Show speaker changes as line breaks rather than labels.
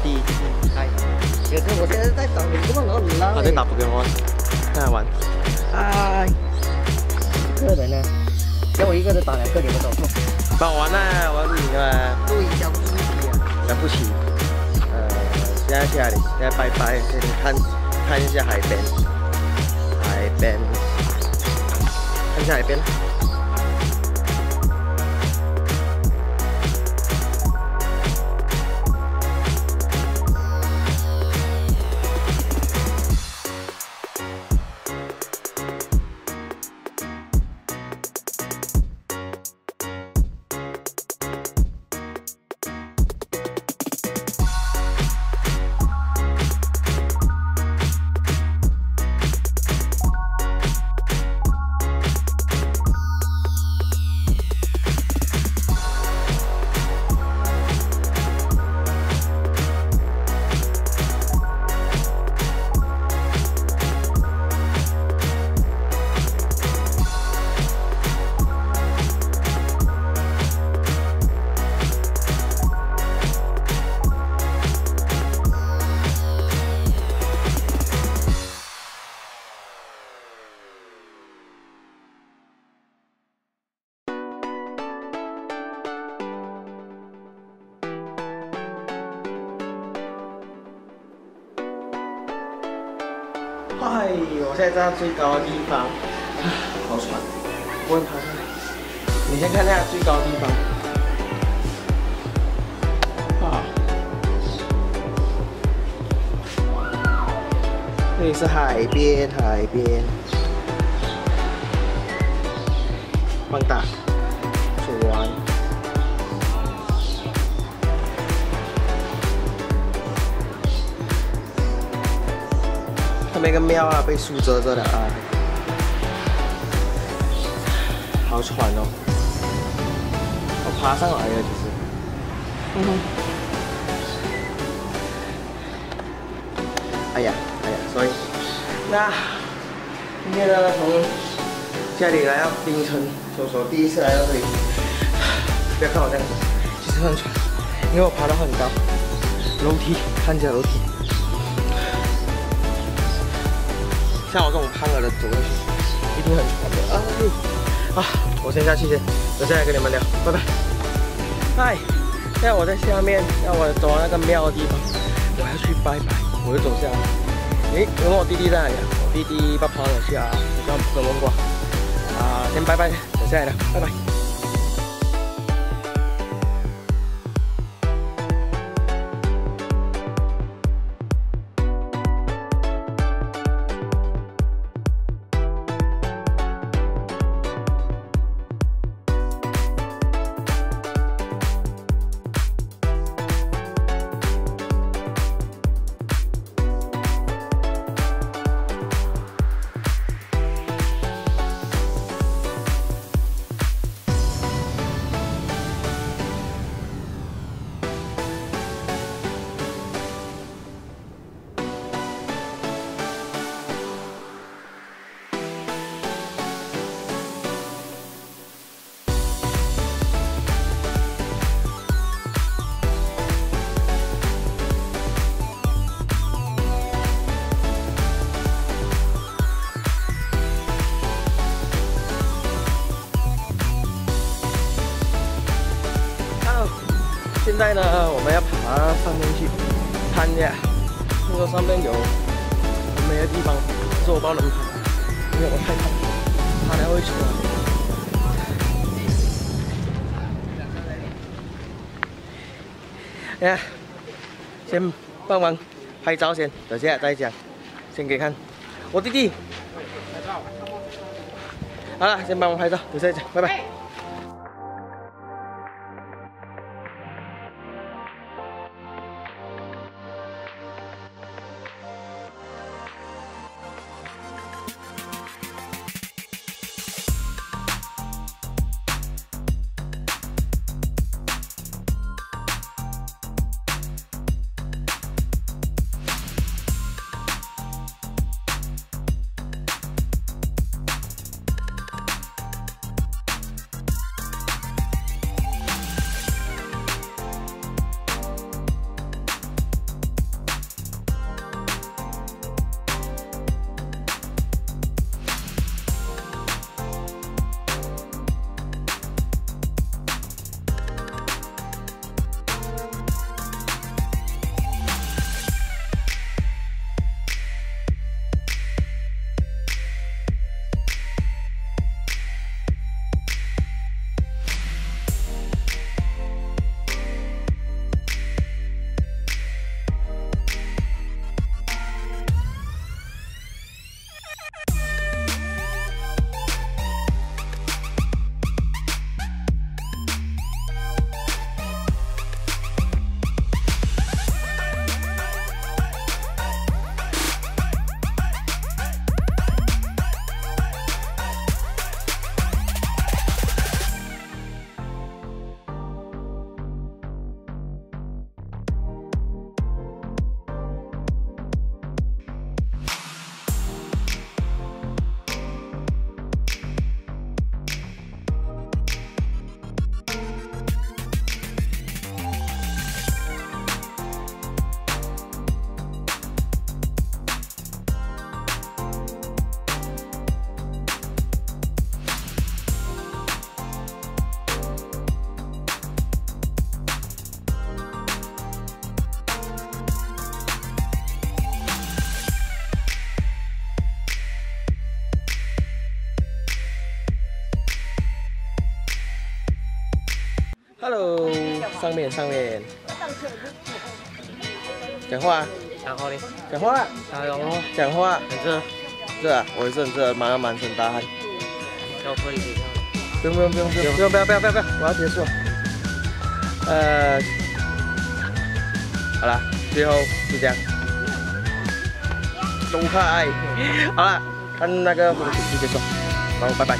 弟，嗨。可是我现在在找你，怎么能来？他在打Pokemon，在玩。嗨。个人呢？要我一个人打2个，你们怎么做？帮我玩啊！我要录影啊！录影了不起啊！了不起。现在去哪里？现在拜拜，先看一下海边，看一下海边。嗨，我现在在最高的地方，好喘，我会爬上来。你先看一下最高的地方，这里是海边，放大，转。那边个庙啊，被树遮着了啊，好喘哦！我爬上来了，其实，哎呀，所以，那今天呢，从家里来到槟城，我第一次来到这里，不要看我这样子，其实很喘，因为我爬到很高，楼梯，看起来楼梯。像我这种胖了的走过去，一定很喘的。我先下去先，我再来跟你们聊，拜拜。嗨，现在我在下面，让我走到那个庙的地方，我要去拜拜，我就走下来。问我弟弟在哪里啊？我弟弟把跑了去啊，我刚不跟问过。先拜拜，等下来了，拜拜。现在呢，我们要爬上面去看一下，听说上面有很美的地方，可是我不知道能爬，因为我害怕，爬了会出来。哎，先帮忙拍照先，等下再讲，先给看我弟弟。好了，先帮忙拍照，等下讲，拜拜。Hello， 上面。讲话。
然后呢？
讲话。讲话。
很热。
热啊！我也是很热，满身大汗。
要脱离水
不用，我要结束。好了，最后就这样。多可爱。好了，看那个风景就结束，然后拜拜。